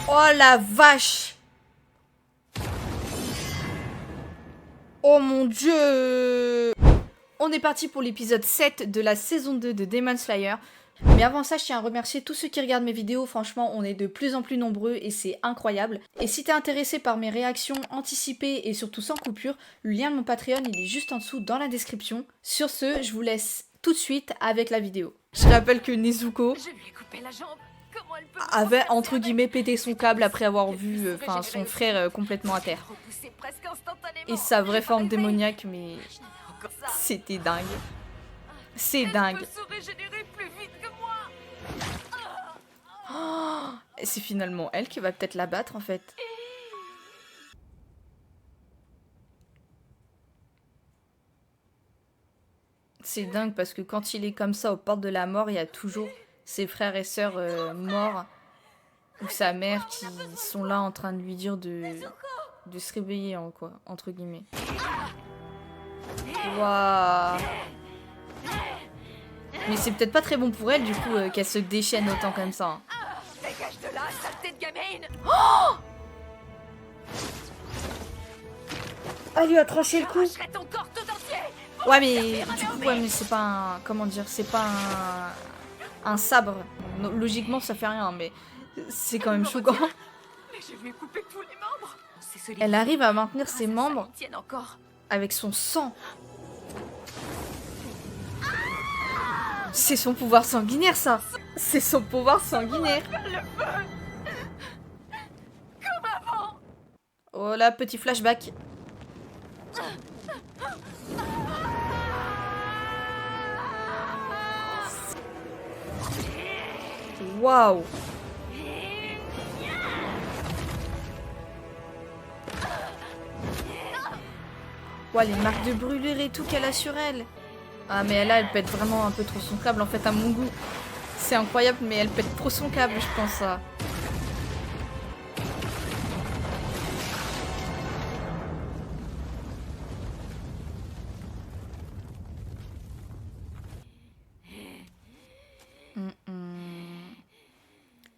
Oh la vache! Oh mon dieu! On est parti pour l'épisode 7 de la saison 2 de Demon Slayer. Mais avant ça, je tiens à remercier tous ceux qui regardent mes vidéos. Franchement, on est de plus en plus nombreux et c'est incroyable. Et si t'es intéressé par mes réactions anticipées et surtout sans coupure, le lien de mon Patreon, il est juste en dessous dans la description. Sur ce, je vous laisse tout de suite avec la vidéo. Je rappelle que Nezuko avait entre guillemets pété son câble après avoir vu son frère complètement à terre. Et sa vraie forme démoniaque, mais c'était dingue. C'est dingue. Oh, c'est finalement elle qui va peut-être la battre en fait. C'est dingue parce que quand il est comme ça aux portes de la mort, il y a toujours ses frères et sœurs morts ou sa mère qui sont là en train de lui dire de se réveiller quoi, entre guillemets. Waouh. Mais c'est peut-être pas très bon pour elle du coup qu'elle se déchaîne autant comme ça. Dégage de là, saleté de gamine! Oh, elle lui a tranché le cou. Ton corps tout entier! Ouais mais du coup ouais mais c'est pas un... comment dire, c'est pas un sabre. Logiquement ça fait rien mais c'est quand même choquant. Mais je lui ai coupé tous les membres! Elle arrive à maintenir ses membres encore. avec son sang. C'est son pouvoir sanguinaire ça. C'est son pouvoir sanguinaire. Comme avant! Oh là, petit flashback. Waouh. Ouais, les marques de brûlure et tout qu'elle a sur elle. Ah mais là, elle pète vraiment un peu trop son câble en fait à mon goût. C'est incroyable mais elle pète trop son câble je pense ça.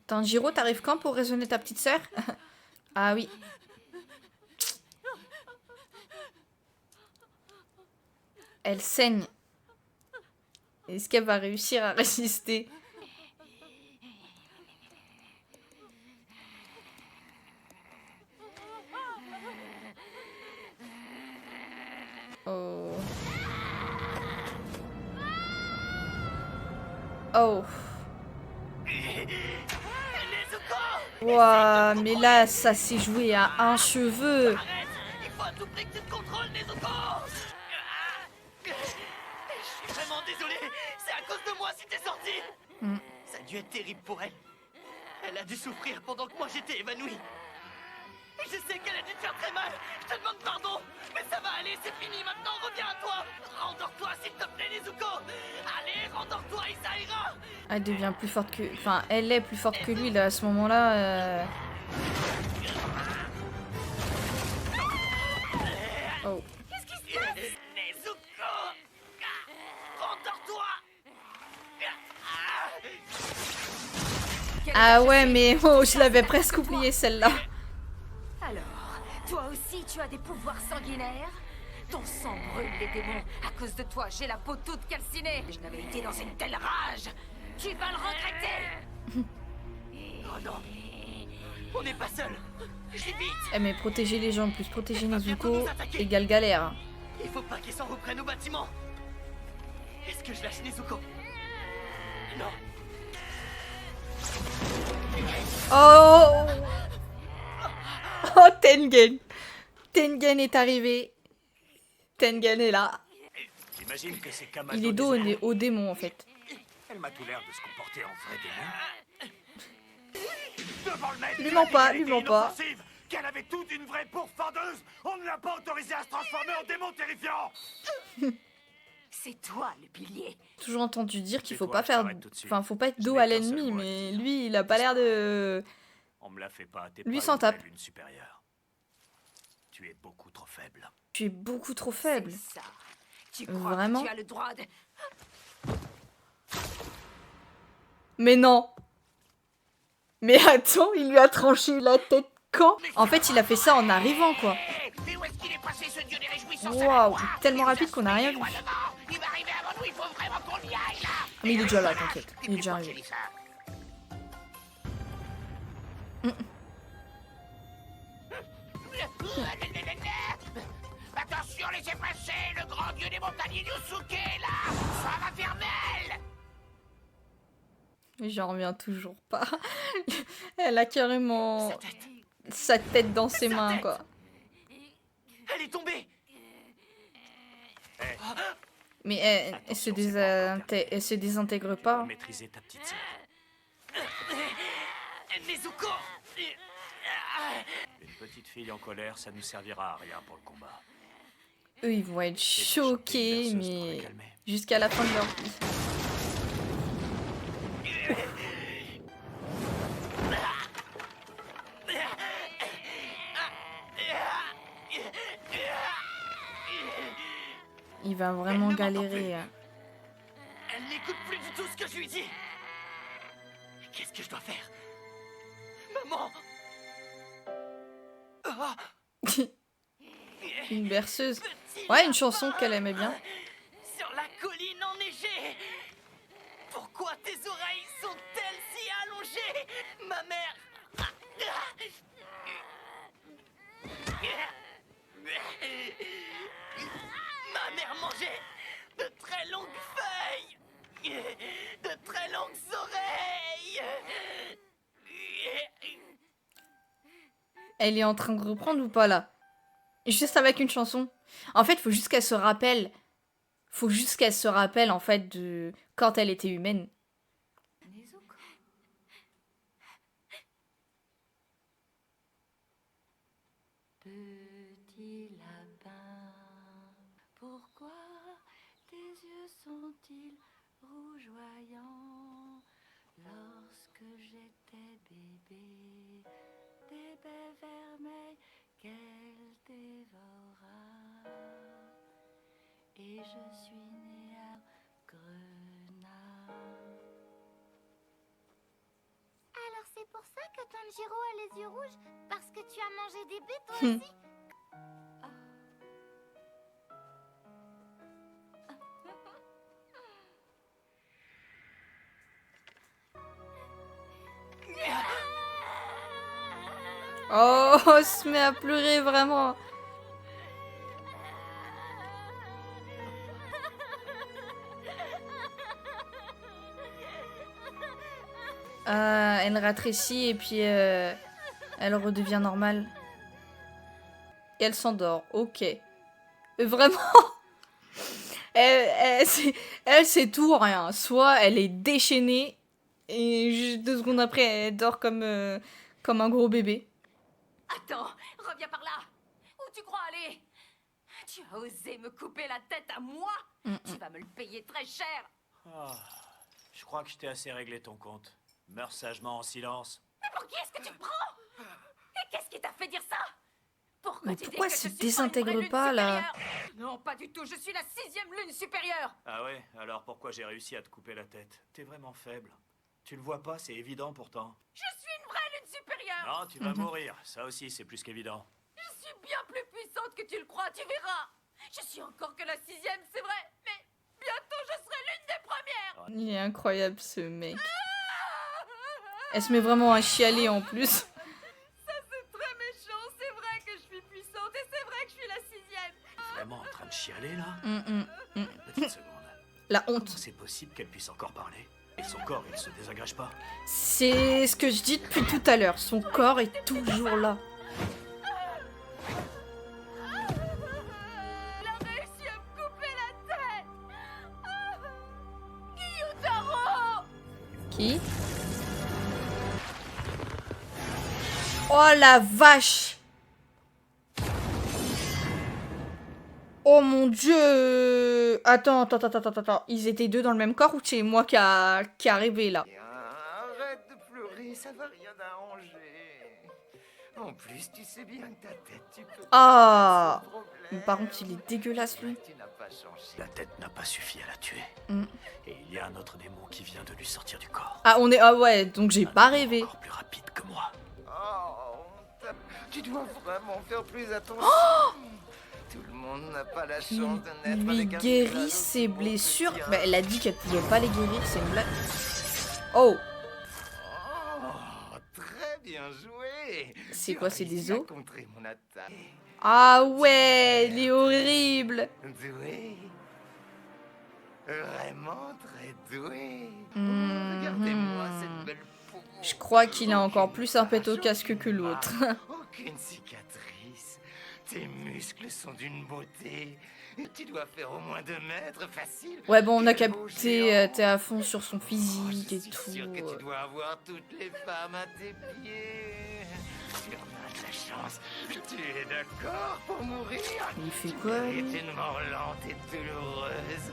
Tanjiro, t'arrives quand pour raisonner ta petite sœur? Ah oui. Elle saigne. Est-ce qu'elle va réussir à résister? Oh. Oh. Ouah, mais là, ça s'est joué à un cheveu. Il faut à tout prix que tu te contrôles, Nezuko! Je suis vraiment désolé! C'est à cause de moi si t'es sorti! Ça a dû être terrible pour elle. Elle a dû souffrir pendant que moi j'étais évanoui. Et je sais qu'elle a dû te faire très mal. Je te demande pardon. Mais ça va aller, c'est fini. Maintenant, reviens à toi. Rendors-toi, s'il te plaît, Nezuko. Allez, rendors-toi et ça ira. Elle devient plus forte que... Enfin, elle est plus forte que lui, là, à ce moment-là. Oh. Qu'est-ce qui se passe? Nezuko! Rendors-toi. Ah ouais, mais oh, je l'avais presque oublié, celle-là. Alors, toi aussi tu as des pouvoirs sanguinaires? Ton sang brûle les démons. À cause de toi, j'ai la peau toute calcinée. Je n'avais été dans une telle rage. Tu vas le regretter. Oh non. On n'est pas seul. J'ai vite. Eh mais protéger les gens plus protéger Nezuko égale galère. Il faut pas qu'ils s'en reprennent au bâtiment. Est-ce que je lâche Nezuko? Non. Oh. Oh, Tengen. Tengen est arrivé. Tengen est là. J'imagine que c'est Kamato. Il est dos au démon en fait. Elle m'a tout l'air de se comporter en vrai démon. Devant le maître, Lui mens pas, lui elle a mens été pas. inoffensive, qu'elle avait toute une vraie pourfendeuse. On ne l'a pas autorisée à se transformer en démon terrifiant. C'est toi le pilier. Toujours entendu dire qu'il faut Tais-toi, pas je faire... t'arrête tout de suite. Enfin, faut pas être Je dos n'ai à qu'un seul l'ennemi, mot à mais dire. lui, il a pas l'air de... On me la fait pas, t'es Lui pas s'en une tape. vraie lune supérieure. Tu es beaucoup trop faible. Tu es beaucoup trop faible. C'est ça. Tu crois Vraiment? que tu as le droit de... Mais non. Mais attends, il lui a tranché la tête quand? En fait, il a fait ça en arrivant, quoi. Mais où est-ce qu'il est passé, ce dieu des réjouissances? Waouh, tellement rapide qu'on n'a rien vu. Il va arriver avant nous, il faut vraiment qu'on y aille, là. Mais il est déjà là, t'inquiète. Il est déjà arrivé. Attention, laissez passer le grand dieu des montagnes Yusuke, là. Ça va faire mal. Mais j'en reviens toujours pas. Elle a carrément Sa tête. sa tête dans ses mains, tête. quoi. Elle est tombée. Mais elle se désintègre pas. Maîtriser ta petite sœur. Nezuko. Une petite fille en colère, ça nous servira à rien pour le combat. Eux, ils vont être choqués, Une berceuse pour la mais calmer. jusqu'à la fin de leur vie. Il va vraiment galérer. Hein. Elle n'écoute plus du tout ce que je lui dis. Qu'est-ce que je dois faire? Maman. Une berceuse. Ouais, une chanson qu'elle aimait bien. Sur la colline enneigée. Pourquoi tes oreilles sont-elles si allongées? Ma mère. Ma mère mangeait de très longues feuilles. De très longues oreilles. Elle est en train de reprendre ou pas là? Juste avec une chanson. En fait, faut juste qu'elle se rappelle. Faut juste qu'elle se rappelle en fait de quand elle était humaine. Nezuko. Petit lapin, pourquoi tes yeux sont-ils rougeoyants? Lorsque j'étais bébé, des baies vermeilles qu'elle dévora. Et je suis née à Grenat. Alors c'est pour ça que Tanjiro a les yeux rouges? Parce que tu as mangé des baies toi aussi? Oh, elle se met à pleurer vraiment. Elle rétrécit et puis elle redevient normale. Et elle s'endort. Ok. Vraiment. Elle c'est tout ou rien. Soit elle est déchaînée et juste 2 secondes après elle dort comme un gros bébé. Attends, reviens par là. Où tu crois aller? Tu as osé me couper la tête à moi? Tu vas me le payer très cher. Ah, je crois que je t'ai assez réglé ton compte. Meurs sagement en silence. Mais pour qui est-ce que tu me prends? Et qu'est-ce qui t'a fait dire ça? Pourquoi Mais tu dis pourquoi que elle se je suis pas une désintègre vraie lune pas, là? supérieure? Non, pas du tout, je suis la 6e lune supérieure. Ah ouais? Alors pourquoi j'ai réussi à te couper la tête? T'es vraiment faible. Tu le vois pas, c'est évident pourtant. Je suis une vraie lune supérieure. Non, tu vas mourir. Ça aussi, c'est plus qu'évident. Je suis bien plus puissante que tu le crois, tu verras. Je suis encore que la 6e, c'est vrai, mais bientôt je serai l'une des premières. Il est incroyable ce mec. Elle se met vraiment à chialer en plus. Ça c'est très méchant, c'est vrai que je suis puissante et c'est vrai que je suis la 6e. Vraiment en train de chialer là? Une Petite seconde. La honte. Comment c'est possible qu'elle puisse encore parler? Et son corps, il se désagrège pas? C'est ce que je dis depuis tout à l'heure. Son corps est toujours là. Il a réussi à me couper la tête. Gyutaro. Qui? Oh la vache! Oh mon dieu! Attends. Ils étaient 2 dans le même corps ou c'est moi qui a rêvé là? Arrête de pleurer, ça va rien arranger. En plus, tu sais bien que ta tête, tu peux... Ah Sans problème. Mais par contre, il est dégueulasse, lui. Tu n'as pas changé. La tête n'a pas suffi à la tuer. Mm. Et il y a un autre démon qui vient de lui sortir du corps. Ah, on est... Ah ouais, donc j'ai Un pas démon rêvé. encore plus rapide que moi. Oh, tu dois vraiment faire plus attention. Tout le monde n'a pas la chance Il de naître lui avec un guérit visage ses aussi beau que blessures. le tien. Bah, elle a dit qu'elle pouvait pas les guérir, c'est une blague. Oh Oh, très bien joué. C'est Tu quoi, as c'est des réussi à os contrer mon attaque. Ah ouais, il est horrible. Doué. Vraiment très doué. Mhm. Regardez-moi cette belle peau. Je crois qu'il a encore Aucune plus un pet au tache, casque que aucune l'autre. marque, Aucune cicatrice. Tes muscles sont d'une beauté. Tu dois faire au moins 2 mètres, facile. Ouais, bon, on a Quel beau capté, géant. t'es à fond sur son Oh, physique je et suis tout. sûr que tu dois avoir toutes les femmes à tes pieds. Tu en as de la chance. Tu es d'accord pour mourir? Il fait quoi, Elle lui est une mort lente et douloureuse.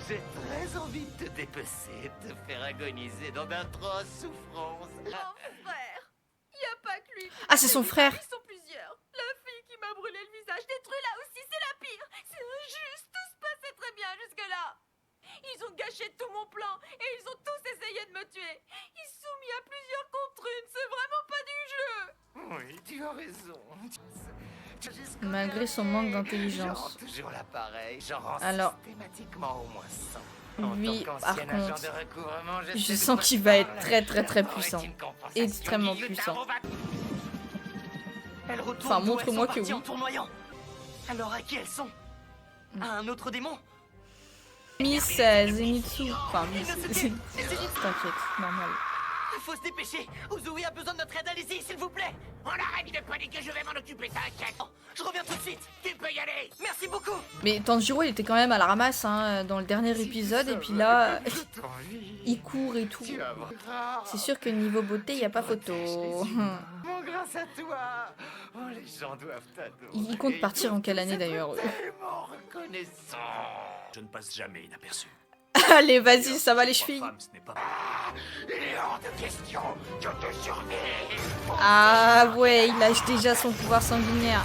J'ai très envie de te dépecer, de te faire agoniser dans d'atroces souffrances. Mon frère. Y a pas que lui. qui Ah, m'a c'est son brûlé, frère. Ils sont plusieurs. La fille qui m'a brûlé le visage détruit là aussi, c'est la pire. C'est injuste. Tout se passait très bien jusque-là. Ils ont gâché tout mon plan et ils ont tous essayé de me tuer. Ils se sont mis à plusieurs contre une. C'est vraiment pas du jeu. Oui, tu as raison. Malgré son manque d'intelligence. J'en toujours l'appareil. J'en rends Alors, systématiquement au moins 100. lui, En tant par qu'ancien agent contre, de recouvrement, je sais de sens quoi qu'il tu va être parles. très très très Aurait puissant. une compensation Extrêmement au milieu d'un puissant. revat- Elles retournent Enfin, d'où montre-moi elles sont que parties oui. en tournoyant. Alors à qui elles sont? À un autre démon? Miss Zenitsu. Enfin, Miss... T'inquiète, normal. Il faut se dépêcher. Uzui a besoin de notre aide, allez-y, s'il vous plaît. On arrête de paniquer, je vais m'en occuper, t'inquiète. Oh, je reviens tout de suite. Tu peux y aller. Merci beaucoup. Mais Tanjiro, il était quand même à la ramasse hein, dans le dernier épisode, et puis là, il court et tout. Tu vas voir. C'est sûr que niveau beauté, il n'y a pas photo. Bon, grâce à toi. Oh, les gens doivent t'adorer. Il compte partir en quelle année d'ailleurs eux Tellement reconnaissant. Je ne passe jamais inaperçu. Allez, vas-y, ça va les chevilles. Femme, ce n'est pas... Il est hors de question que te survive. Ah ouais, il lâche déjà son pouvoir sanguinaire.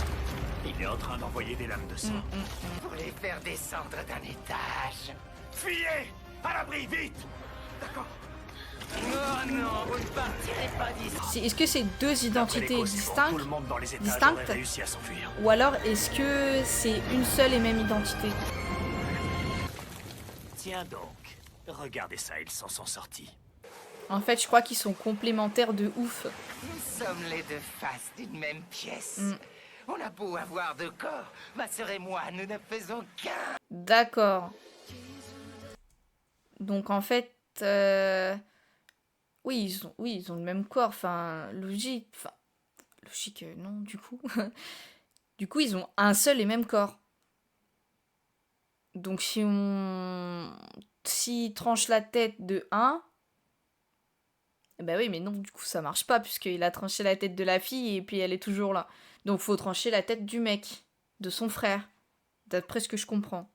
Il est en train d'envoyer des lames de sang. Pour les faire descendre d'un étage. Fuyez! À l'abri, vite! Oh non, vous ne partirez pas d'ici. Est-ce que c'est deux Après les identités causes suivantes, distinctes tout le monde dans les étages distinctes aurait réussi à s'enfuir. ou alors est-ce que c'est une seule et même identité? Tiens donc, regardez ça, ils s'en sont sortis. En fait, je crois qu'ils sont complémentaires de ouf. Nous sommes les deux faces d'une même pièce. Mm. On a beau avoir 2 corps, ma sœur et moi, nous ne faisons qu'un. D'accord. Donc en fait, oui, ils ont le même corps. Enfin, logique. Enfin, logique, non, du coup. Du coup, ils ont un seul et même corps. Donc s'il tranche la tête de un, eh ben oui, mais non, du coup, ça marche pas, puisqu'il a tranché la tête de la fille et puis elle est toujours là. Donc faut trancher la tête du mec, de son frère, d'après ce que je comprends.